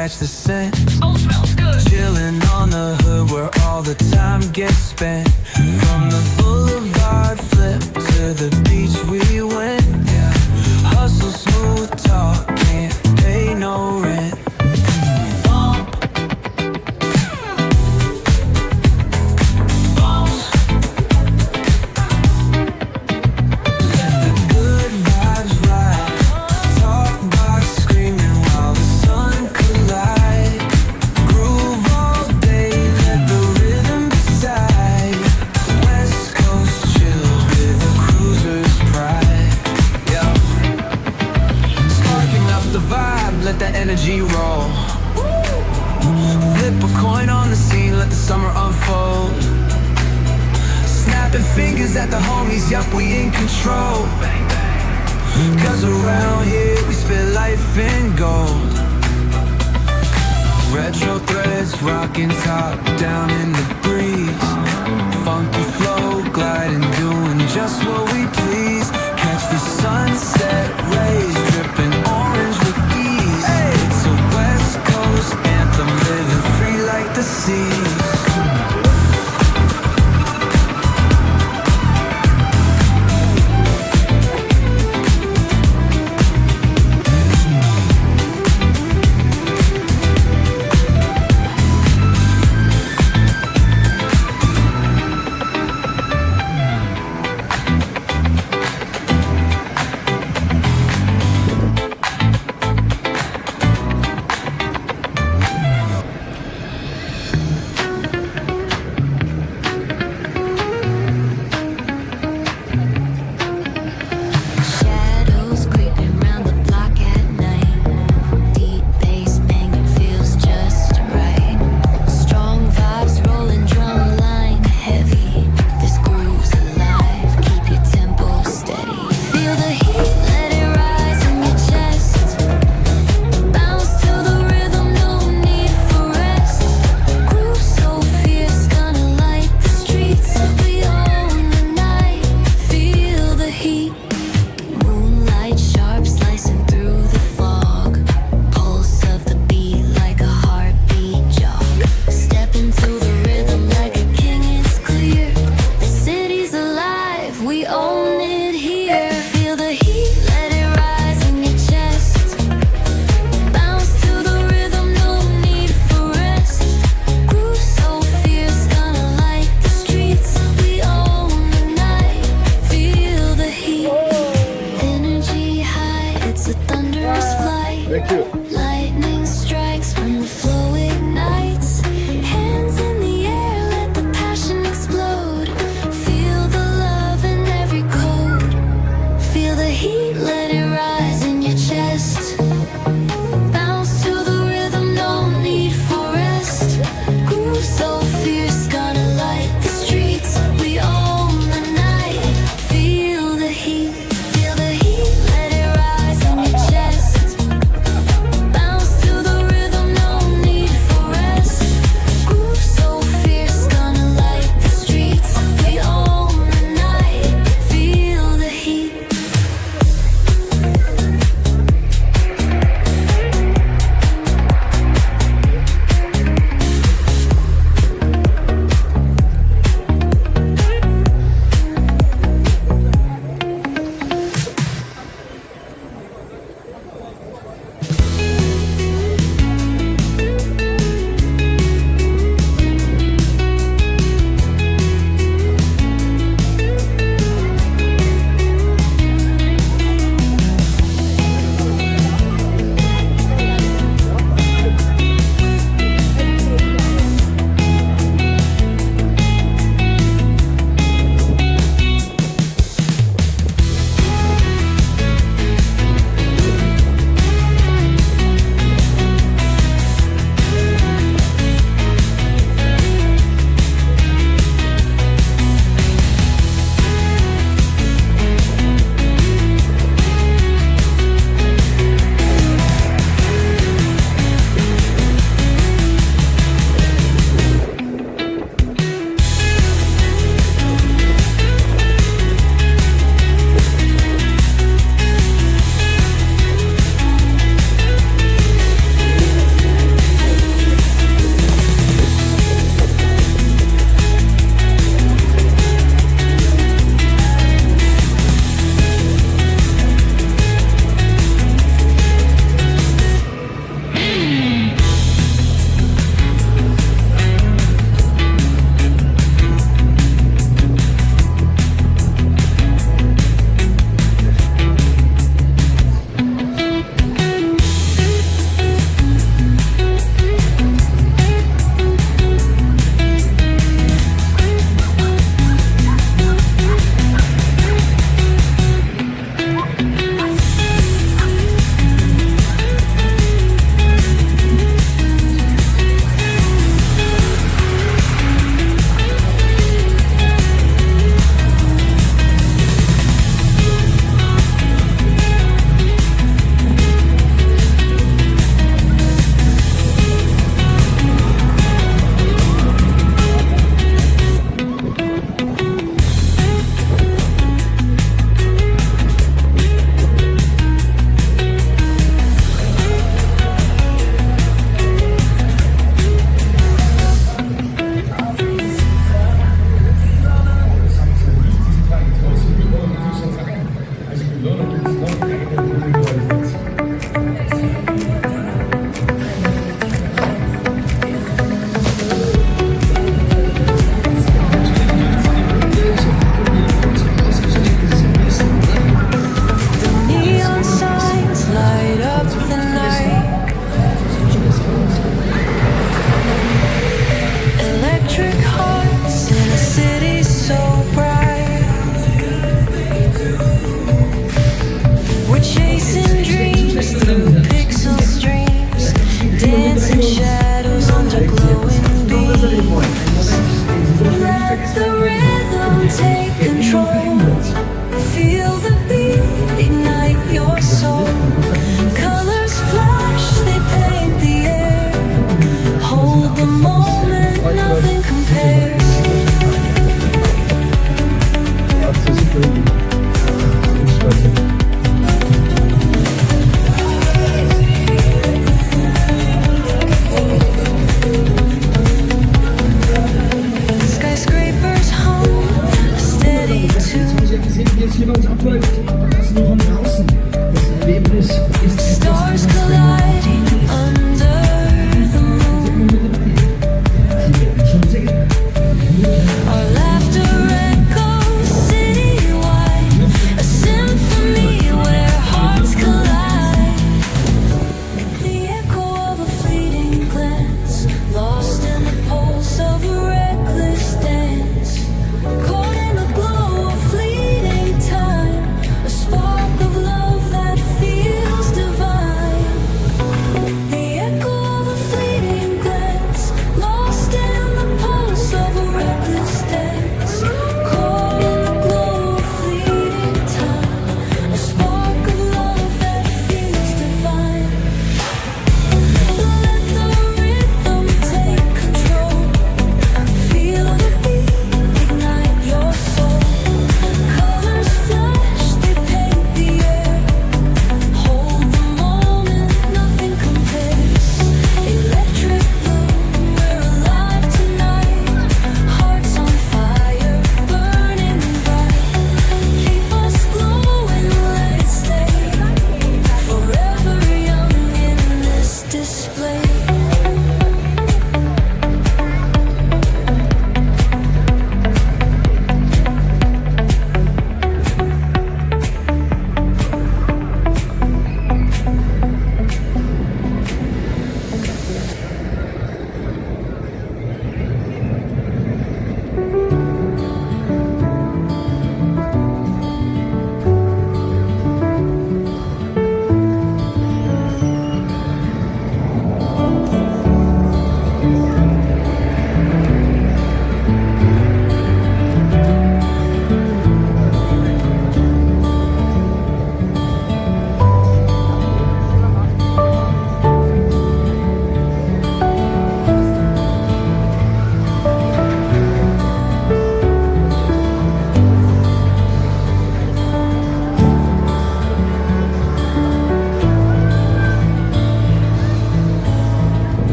catch the scent. Chillin' on the hood where all the time gets spent. From the boulevard flip to the beach we went. Hustle, smooth talk, can't pay no rent. Energy roll. Flip a coin on the scene, let the summer unfold. Snapping fingers at the homies, yup, we in control. Cause around here we spit life in gold. Retro threads rocking top down in the breeze. Funky flow gliding, doing just what we please. Catch the sunset rays dripping orange with ease. It's a West Coast anthem, living free like the seas. take control. Feel the beat, ignite your soul. Colors flash, they paint the air. Hold the moment, nothing compares. Skyscrapers hum, a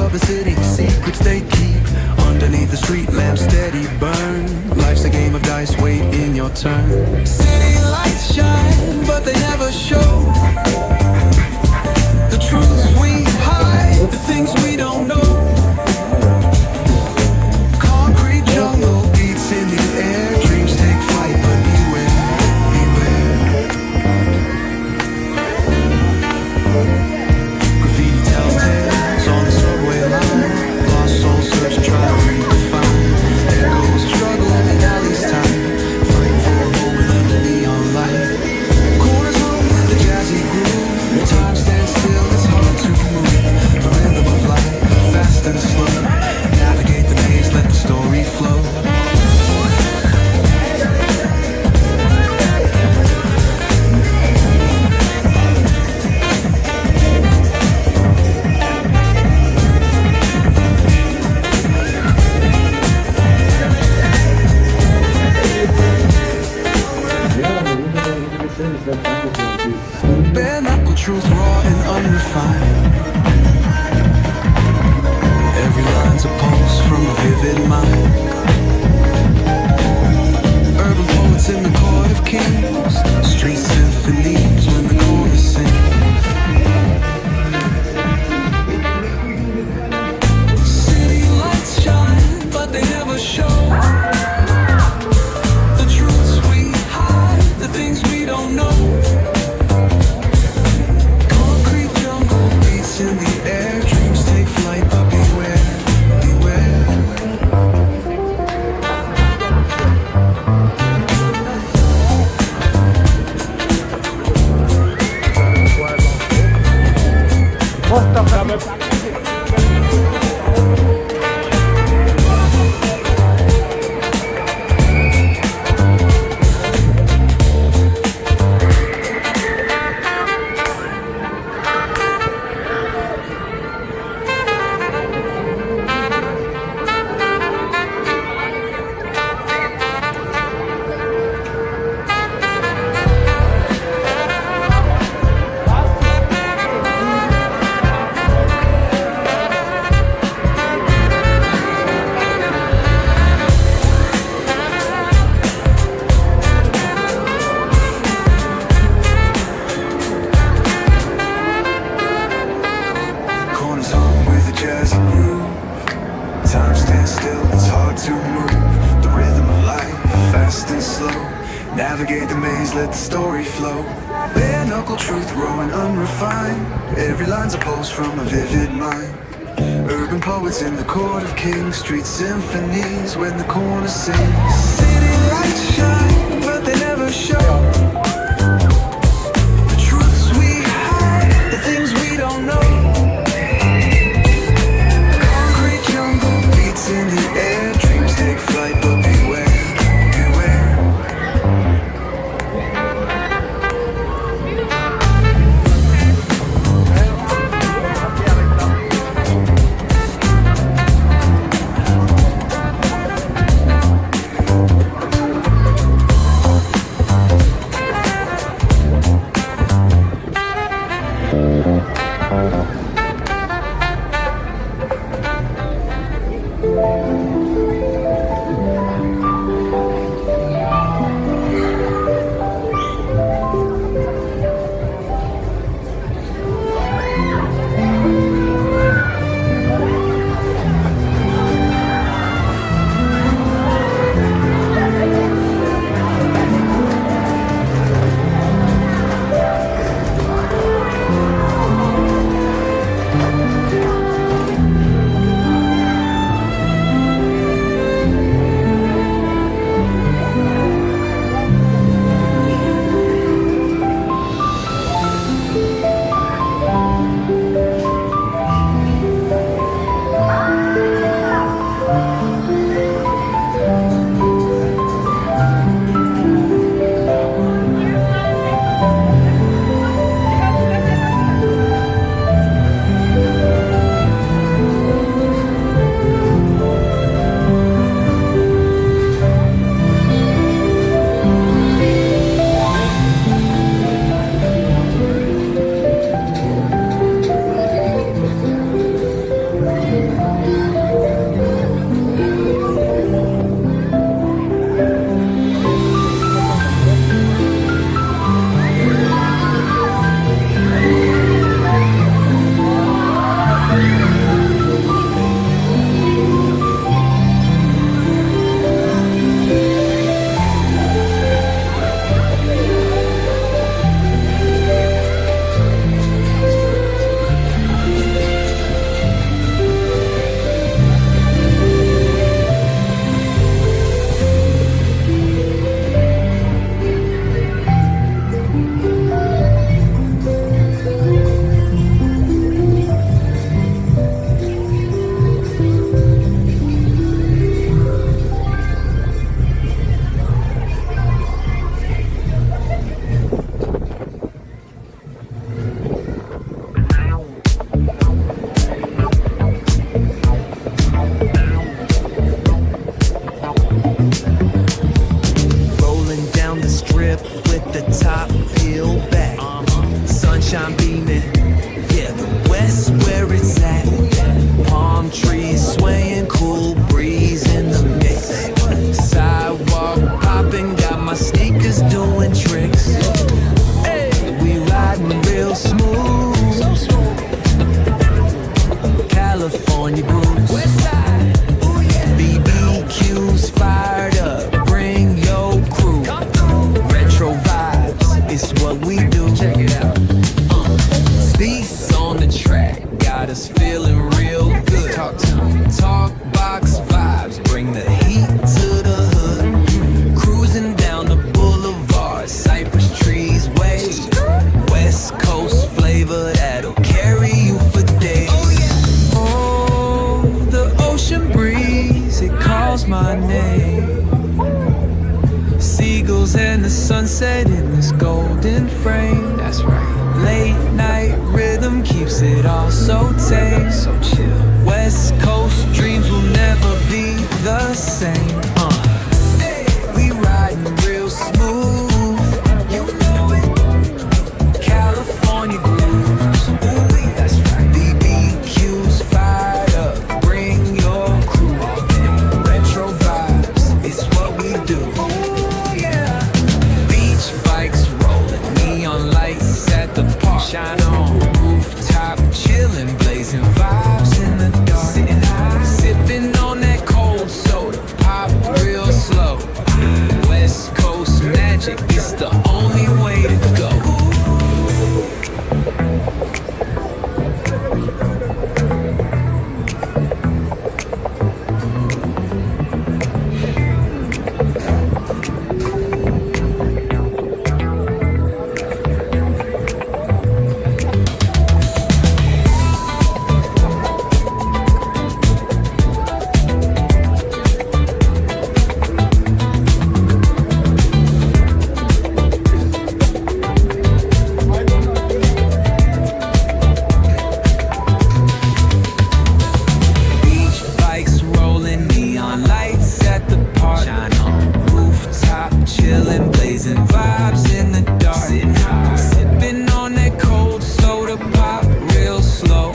of the city, secrets they keep underneath the street lamp, steady burn. Life's a game of dice, wait in your turn. City lights shine, but they never show the truths we hide, the things we don't know. Concrete jungle beats in the air, dreams take flight, but beware, beware. Graffiti tells tales on the subway line, lost souls search and try to redefine. Echoes of struggle in the alley's time, fighting for a moment under neon light. Corners home with a jazzy groove, time stands still, it's hard to move. The rhythm of life, fast and slow, navigate the maze, let the story flow. Bare knuckle truth, raw and unrefined. Every line's a pulse from a vivid mind. Urban poets in the court of kings, street symphonies when the chorus sings. City lights shine, but they never show the truths we hide, the things we don't know. Concrete jungle beats in the air, dreams take flight, but beware, beware. Corners home with a jazzy groove. Time stands still, it's hard to move. The rhythm of life, fast and slow. Navigate the maze, let the story flow. Bare knuckle truth, raw and unrefined. Every line's a pulse from a vivid mind. Urban poets in the court of kings, street symphonies when the corner sings. City lights shine, but they never show the truths we hide, the things we don't know. Concrete jungle beats in the air, dreams take flight, but beware, beware. sunshine beaming. Yeah, the west where it's at. Palm trees swaying, cool breeze in the mix. Sidewalk popping, got my sneakers doing tricks. Hey, we riding real smooth. California grooves. BBQs fired up, bring your crew. Retro vibes, it's what we do. Check it out. Beats on the track, got us feeling real good. Talk to me. Talk box vibes, bring the heat to the hood. Cruising down the boulevard, cypress trees wave. West Coast flavor that'll carry you for days. Oh, the ocean breeze, it calls my name. Seagulls and the sunset in this golden frame. That's right. Late night rhythm keeps it all so tame. So chill. West Coast dreams will never be the same. Hey, we riding real smooth. You know it. California grooves. Ooh, that's right. BBQs fired up. Bring your crew. Retro vibes. It's what we do. Ooh, yeah. Beach bikes rolling. Neon lights at the park. Shine on. Rooftop chilling. Blazing vibes in the dark. Sitting high. Sipping on that cold soda. Pop real slow. West Coast magic. It's the only way to go. Beach bikes rolling, neon lights at the park. Shine on. Rooftop chilling, blazing vibes in the dark. Sitting high. Sipping on that cold soda, pop real slow.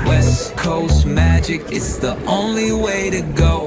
West Coast magic, it's the only way to go.